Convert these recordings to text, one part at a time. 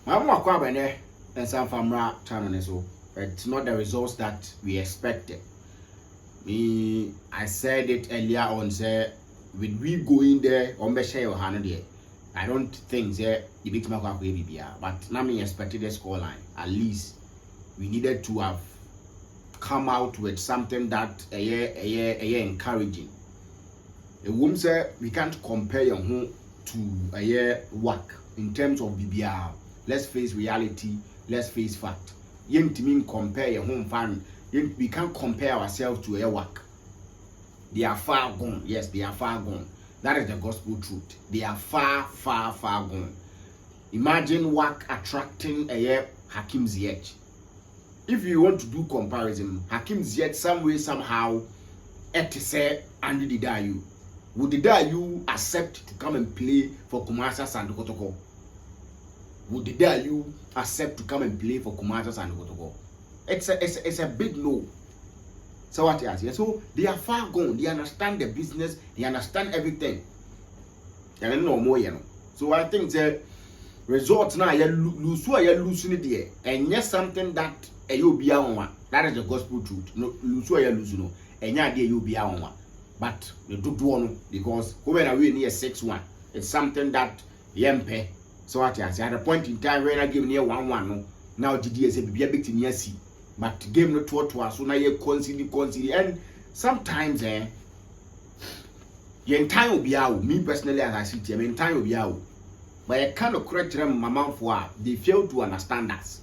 Mama Kwabene and some famra channel so, but it's not the results that we expected. I said it earlier on, say, when we go in there, on be share your hand there. I don't think say the big mark will be here, but now me expected a score line. At least we needed to have come out with something that a year encouraging. A woman say we can't compare your home to a year work in terms of BBR. Let's face reality, let's face fact. You mean compare your home fan. We can't compare ourselves to a work. They are far gone. Yes, they are far gone. That is the gospel truth. They are far, far, far gone. Imagine work attracting a year Hakim Ziyech. If you want to do comparison, Hakim Ziyech some way, somehow, say Andy Didayu. Would Didayu accept to come and play for Kumasi and Kotoko'S? Would Didayu accept to come and play for Kumasi and Kotoko'S? It's a big no. So what else? Yeah, so they are far gone. They understand the business. They understand everything. And no more, you know. So I think the results now you losing there, and yes, something that you be on. That is the gospel truth. No, lose no, and yeah, there you be on one. But the do one because when I win near 6-1, it's something that yempe. So what else? At a point in time when I give near 1-1, no. Now GDS a be a bit near C. But game not to us, so now you consider, and sometimes your time will be out. Me personally, as I see it, my time will be out. But I can't correct them, mama, for they fail to understand us.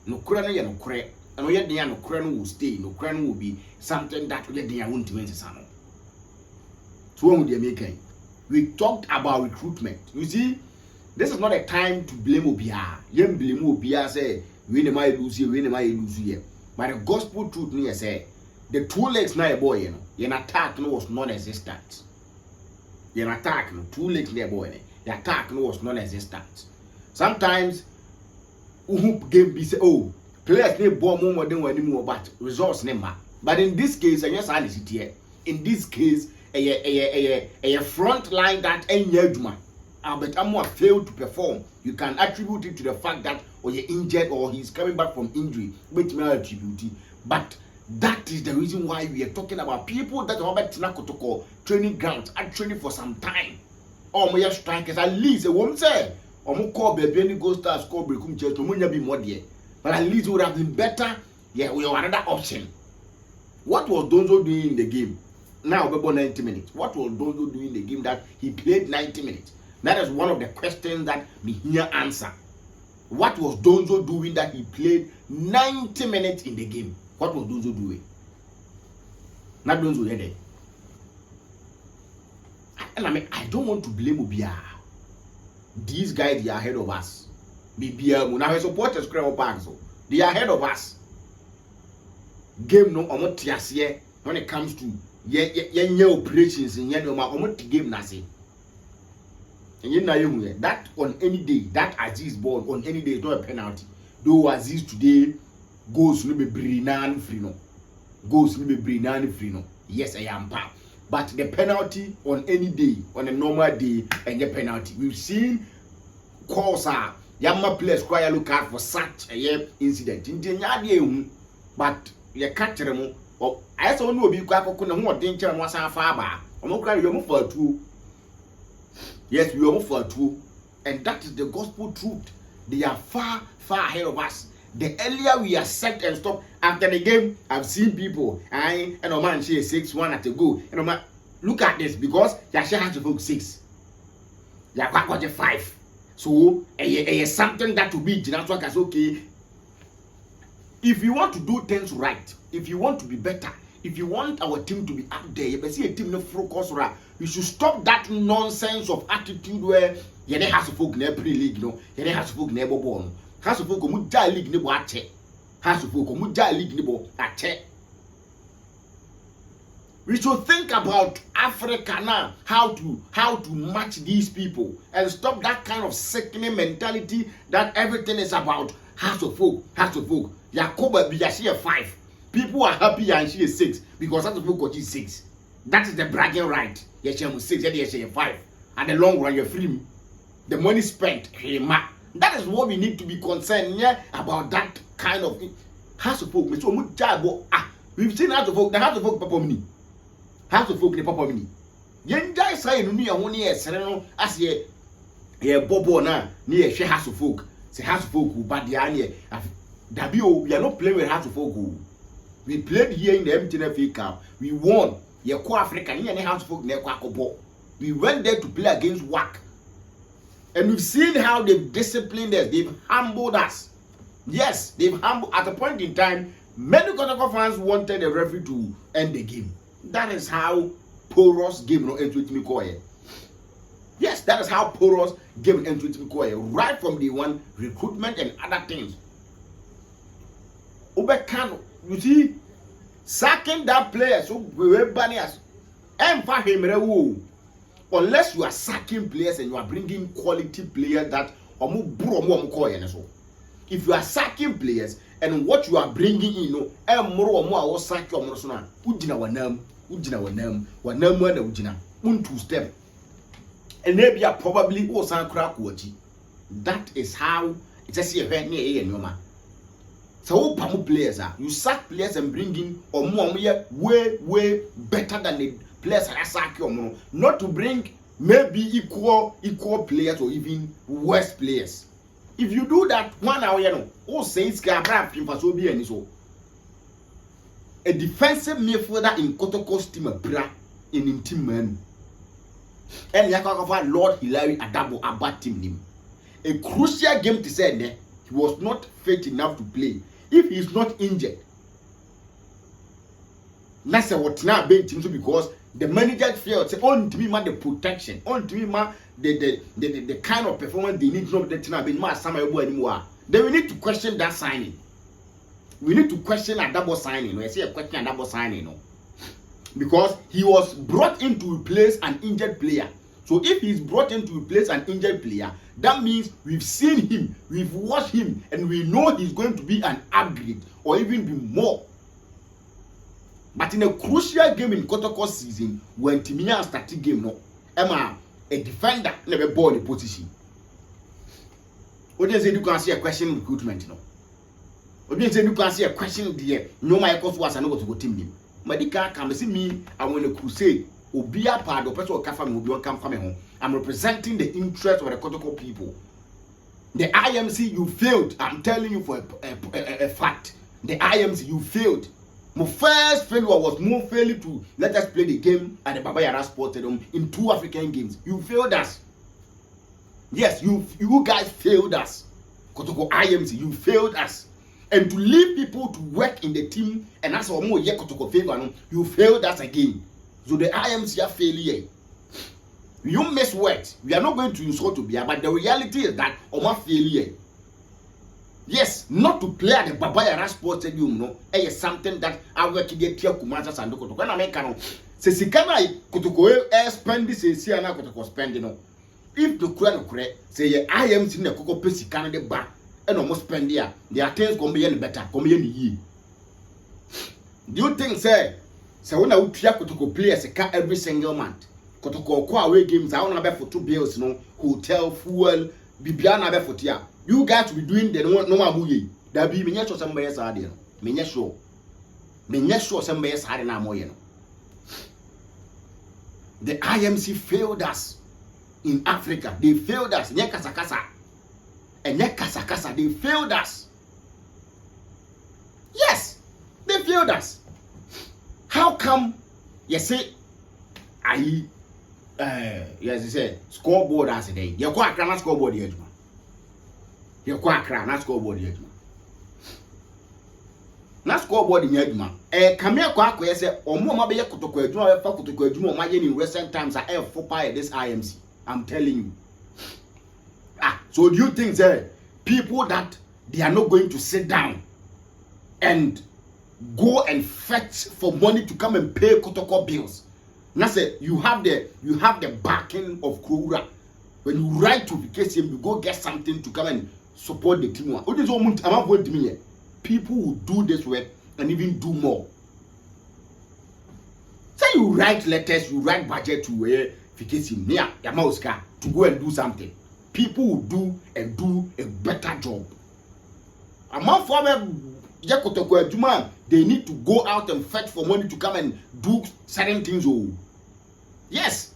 No crown, no correct, and yet the no crown will stay, no crown will be something that will let the own to answer. So what would they make? We talked about recruitment. You see, this is not a time to blame Obia. You blame Obia, say, we might lose here, we might lose here. But the gospel truth near say the 2 legs na a boy, you know, your attack no was non-existent. Your attack no 2 legs na a boy, the attack no was non-existent. Sometimes who game be say, oh, players need ball more than one more, but results never. But in this case, and yes, I listen here. In this case, a front line that ain't Yeduma. Albert Amwa failed to perform. You can attribute it to the fact that or you're injured or he's coming back from injury, which may attribute it. But that is the reason why we are talking about people that are about Kotoko'S training grounds are training for some time. Or my strikers at least a woman say, or more call baby any go start score breakum church, no be more there. But at least it would have been better. Yeah, we have another option. What was Donzo doing in the game? Now about 90 minutes. What was Donzo doing in the game that he played 90 minutes? That is one of the questions that we hear answer. What was Donzo doing that he played 90 minutes in the game? What was Donzo doing? Not Donzo there. And I mean, I don't want to blame Obia. These guys, they are ahead of us. Now supporters they are ahead of us. Game no omotiasie when it comes to your operations in your game nasi. And you know that on any day, that Aziz ball on any day is not a penalty. Though Aziz today goes no be brinan free no. Goes no be brinan free no. Yes, I am pa. But the penalty on any day, on a normal day, and the penalty. We've seen calls are Yama players quite look out for such a incident. But you catch them. I saw no be quite a danger and was a far. I'm for two. Yes, we are for two, and that is the gospel truth. They are far, far ahead of us. The earlier we accept and stop after the game, I've seen people. And a man say 6-1 at a go. And man, look at this because Yasha has to vote 6. Yakwa got 5. So something that will be Jinatwa as okay. If you want to do things right, if you want to be better, if you want our team to be up there, you see a team no focus right. You should stop that nonsense of attitude where you have to folk near pre-league, you know, you have to folk near ball. Has to folk muja league nebo ache. Has to folk muja league nebo ache. We should think about Africa now, how to match these people and stop that kind of sickening mentality that everything is about has to folk. Yakoba Biyashi 5. People are happy and she is 6 because has to folk got 6. That is the bragging right. Yes, she 6, yes, she 5. At the long run, you're free. The money spent, That is what we need to be concerned about that kind of House of Folk. We've seen House of Folk. The House of Folk Papa Mini. House of Folk the Papa Mini. Yenja say no ni ehwo ne esere no ase ye bobo na ni ye hwe House of Folk. Say House of Folk ba dia ne Dabio, we are not playing with House of Folk. We played here in the MTNFA Cup. We won. Ye ko Africa ni House of Folk ne kwa kobo. We went there to play against WAC. And we've seen how they've disciplined us. They've humbled us. Yes, they've humbled. At a point in time, many Kotoko fans wanted the referee to end the game. That is how porous game no entry me call. Yes, that is how porous game entry me call. Right from the one recruitment and other things. Ubekano, you see, sacking that player so we were banias. Unless you are sacking players and you are bringing quality players that if you are sacking players and what you are bringing in, two step, and maybe probably that is how it's just a very near. So players are you sack players and bring in way better than the players are sack not to bring maybe equal players or even worse players. If you do that 1 hour, says so a defensive midfielder in Kotoko'S team in team man. And Yakova Lord Hilary Adabo Abba team him. A crucial game to say he was not fit enough to play. If he is not injured, that's what now being team because the manager felt say on to me man the protection, on to me man the kind of performance they need not that now being man some anymore. Then we need to question that signing. We need to question a double signing. I say a question a double signing, no, because he was brought in to replace an injured player. So if he's brought in to replace an injured player, that means we've seen him, we've watched him, and we know he's going to be an upgrade or even be more. But in a crucial game in Kotoko'S season, when Timia started game, no, Emma, a defender never ball the position. What do you say? You can see a question recruitment, no. What do you say? You can see a question there. No, my course was another to go team. Medica come see me. I want a crusade. Obia part of person come from Obi come from home. I'm representing the interest of the Kotoko'S people. The IMC, you failed. I'm telling you for a fact. The IMC, you failed. My first failure was more failure to let us play the game at the Baba Yara Sports Stadium in 2 African games. You failed us. Yes, you guys failed us. Kotoko'S IMC, you failed us. And to leave people to work in the team and that's more Kotoko'S favor, you failed us again. So the IMC are failure. You miss words. We are not going to insult to be, but the reality is that our failure. Yes, not to play at the Baba Yara Sports Stadium, no, is something that I work in the Tia Kumasa and Kotoko'S. When I make canon, say Sikana Kotoko'S spend this is here now Kotoko'S spending. No, if the Kuran correct, say IMC in the Coco Pesi Canada bar and almost spend there, their things come be any better, come in ye. Do you think, say? So when I would try Kotoko'S players every single month, Kotoko'S away games, I want to for 2 bills, no, hotel, fuel, Bibiana for tia. You guys will be doing the no movie. There be many sure somebody else are there. Many sure somebody else are now more. The IMC failed us in Africa. They failed us. Nyakasakasa. And Nyakasakasa, they failed us. Yes, they failed us. How come you say yes, you say scoreboard as a day. You're quite a scoreboard here. You're quite a scoreboard here. Na scoreboard in Yedma. Come here, quack, where say, or more maybe a Kotoko'S, my in recent times are for this IMC. I'm telling you. So do you think that people that they are not going to sit down and go and fetch for money to come and pay Kotoko'S bills? Now say you have the backing of Kura. When you write to the case, you go get something to come and support the team. What is all people will do this work and even do more. Say you write letters, you write budget to where vacation near Yamauska to go and do something. people will do a better job. A month for Kotoko'S, they need to go out and fetch for money to come and do certain things. Oh, yes.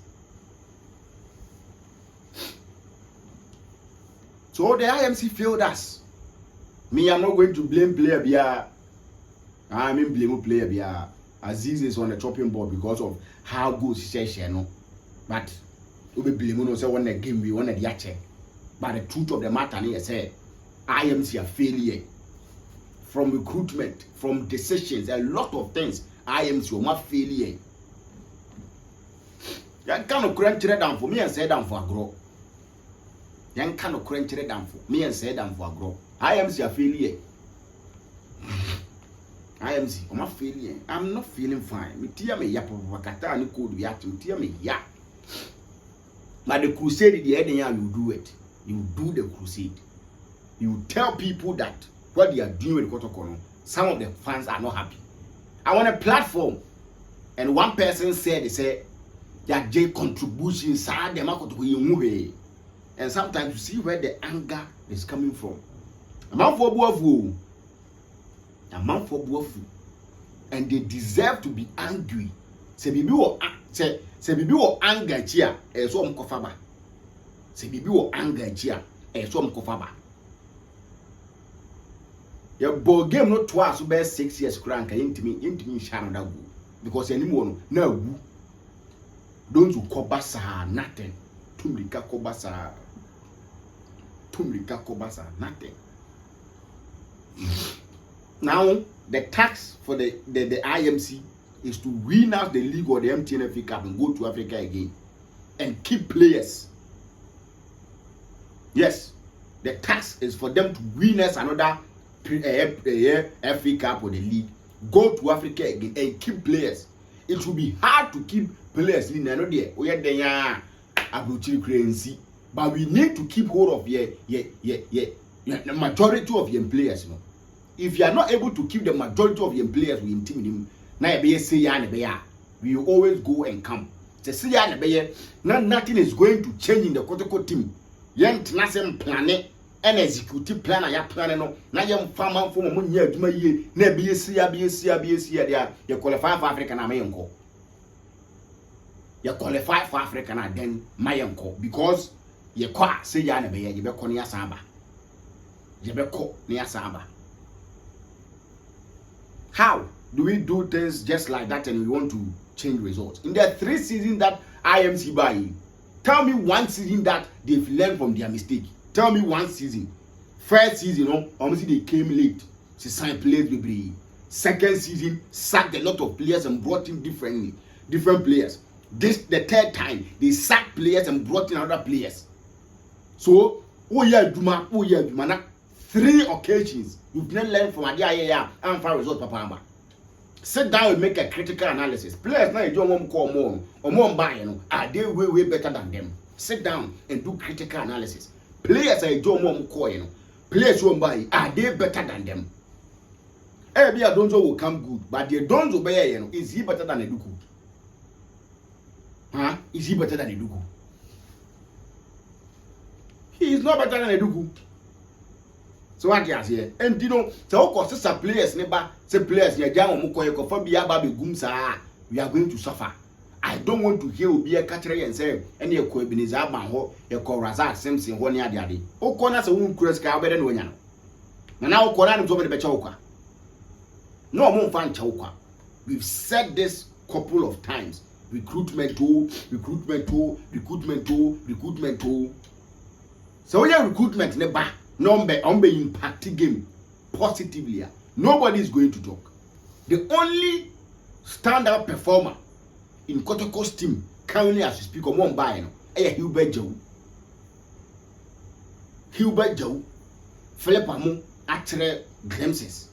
So the IMC failed us. Me, I'm not going to blame player Bia. I mean blame player Bia. Aziz is on the chopping board because of how good she says, no. But we blame no say one the game we want the yache. But the truth of the matter is say IMC a failure. From recruitment, from decisions, a lot of things. IMC are not failure. You can't crunch it down for me and say down for a grow. You can't crunch it down for me and say down for a grow. IMC a failure. IMC, I'm not failure. I'm not feeling fine. Me tia me ya papa ni code we have to tia me ya. But the crusade the end you do it. You do the crusade. You tell people that what they are doing with Kotoko'S, some of the fans are not happy. I want a platform, and one person said, they say that J contributions are the market movie, and sometimes you see where the anger is coming from. A man for boafu, and they deserve to be angry. Say bibi wo anger chia, so mkofaba. Say bibi wo anger chia, so mkofaba. Your ball game not twice about 6 years crank intimate shine that go because anyone no don't you kobasa nothing tumrika kobasa nothing. Now the tax for the IMC is to win out the league or the MTNFA Cup and go to Africa again and keep players. Yes, the tax is for them to win us another FA Cup or the league, go to Africa again and keep players. It will be hard to keep players in another day. We are there, currency, but we need to keep hold of the majority of your players. You know? If you are not able to keep the majority of your players, we intimidate them. We will always go and come. Nothing is going to change in the Kotoko'S team. Young Tnasem planet. And executive plan I plan no na yam farmer for mo nya aduma yie na BSc dia you qualify for Africa na mayenko. You qualify for Africa na then mayenko because ye kwa say ya na be ye be ko ne asaba. Ye be ko ne asaba. How do we do things just like that and we want to change results? In the 3 seasons that IMC buy, tell me one season that they've learned from their mistake. Tell me one season. First season, obviously they came late. She signed players with second season, sacked a lot of players and brought in different players. This the third time they sacked players and brought in other players. So, Juma, 3 occasions you've not learned from Adia and for results, Papa. Sit down and make a critical analysis. Players now you don't want to call more or more buying. Are they way better than them? Sit down and do critical analysis. Players are Joe Mom coin. Players won't buy. Are they better than them? Maybe a Donzo will come good, but the Donzo Bay, is he better than a Duku? Huh? Is he better than a Duku? He is not better than a Duku. So what you here? And you know, so of course, some players never say players near Jam Mukoy for Biababi Gumsa. We are going to suffer. I don't want to hear be a catcher and say any Koebiniza Banho, a Corazat Simpson, 1 year daddy. O corners a wound crest car better than Wanyano. Now Coran is over the Bechoka. No more fan choka. We've said this couple of times. Recruitment tool. So yeah, recruitment never number impact game positively. Nobody is going to talk. The only standout performer in Kotoko'S team currently as we speak on one buy Hubert Joe Philip Amu actually glimpses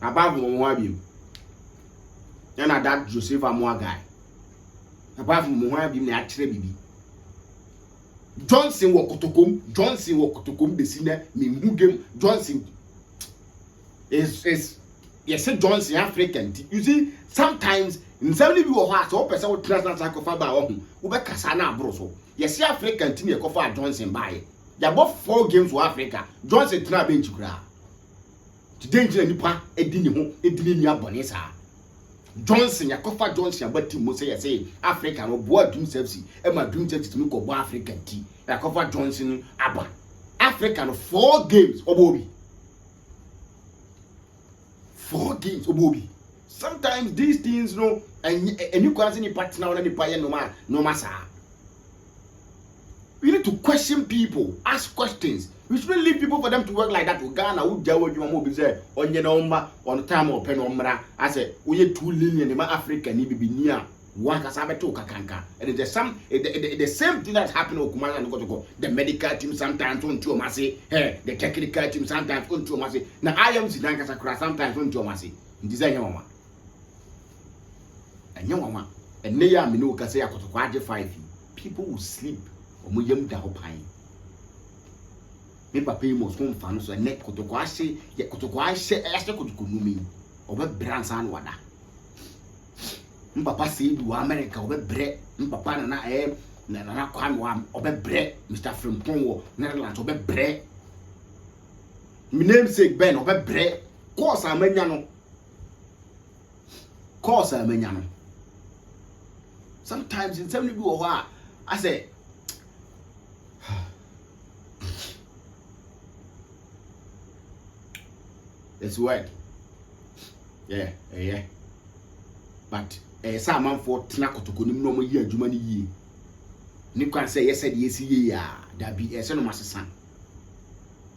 above Mwabim and that Joseph Amwa guy above Mwabim actually bibi Johnson wo Kotoko'S the senior me game Johnson is yes, Johnson African. You see, sometimes in 70 people heart, so person will transfer sacrifice by one. Ube kasana broso. Yes, African team you cover Johnson by. They bought 4 games for Africa. Johnson try bench gra. Today nipa edini ho edini ni abonesa. Johnson ya cover Johnson but team say Africa no boy doom safety. E ma doom safety to me ko African team. Ya cover Johnson aba. Africa no 4 games obobi. 4 games obobi. Sometimes these things no and you can see any partner or any player no matter. We need to question people, ask questions. We shouldn't leave people for them to work like that. Ghana, who jawo you mo be say on your number on time or pen omra. I say we 2 million in Africa ni be near one kasabeto kakanka. And it's the same thing that's happening in Kumana and Kotoko. The medical team sometimes on to masi, the technical team sometimes on to masi. Now I am Sidan Kasakra sometimes on to masi. Design your mama. And your mama. And Naya Minu Kasaya Kotoko'S 5. People will sleep. Omuyem da hopine. Me papa must come fan so neck Kotoko'S ye Kotoko'S ese kotokonumi. Obe bransan wada. Papa say do America obe bre. Papa na kwam wam obe bre. Mr. Frimpong wo Netherlands obe bre. Me namesake Ben obe bre. Course amanya no. Course amanya no. Sometimes in some people I say it's word. Yeah. But some man for Kotoko'S no more year Jumani ye. You can say yes, yeah, that be a son of Master Son.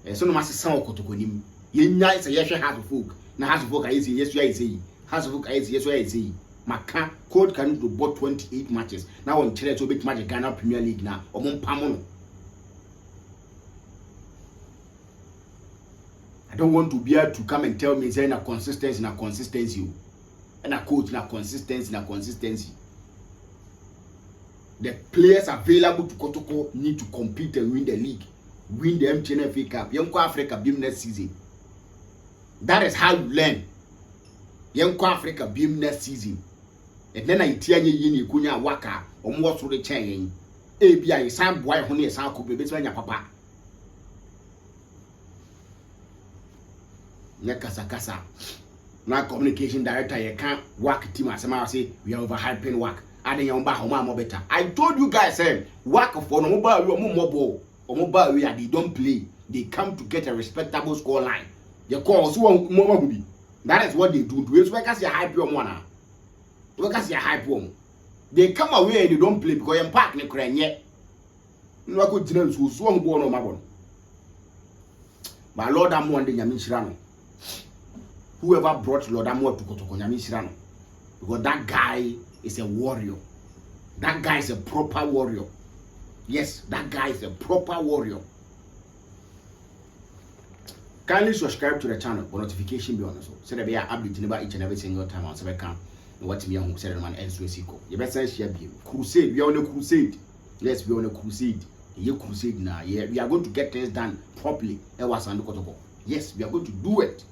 A son of Master Son Kotoko'S. Ye nice a yes, has a folk. Now has a folk I say yes, I say. Has a folk I say yes, I say. Maka code can do about 28 matches. Now on Chile to big match Ghana Premier League now. Omon Pamono. I don't want to be able to come and tell me saying a consistency. And a coach na consistency. The players available to Kotoko'S need to compete and win the league. Win the MTN FA Cup. Young Africa beam next season. That is how you learn. Young Africa beam next season. And then I tell you kunya waka or more through the chain. ABI some boy honey a sound could be between your papa. Kasa. Now communication director you can't work team as I say we are overhyping work. And then more better. I told you guys work for no mobile or mobile where they don't play. They come to get a respectable score line. They call so that is what they do. It's like as you hype your one. Look at your hype one. They come away and they don't play because you're parking the crane yet. No good to so swung born on my one. But Lord, I'm wondering Yamishirano. Whoever brought Lord Amo to Kotoko'S Yamishirano. Because that guy is a warrior. That guy is a proper warrior. Yes, that guy is a proper warrior. Kindly subscribe to the channel for notification be on so that we are updating about each and every single time on Sebeka. What me on said man else we see go. You better share be crusade. We are on a crusade. Yes, we are on a crusade. The crusade now. Yeah, we are going to get things done properly. Yes, we are going to do it.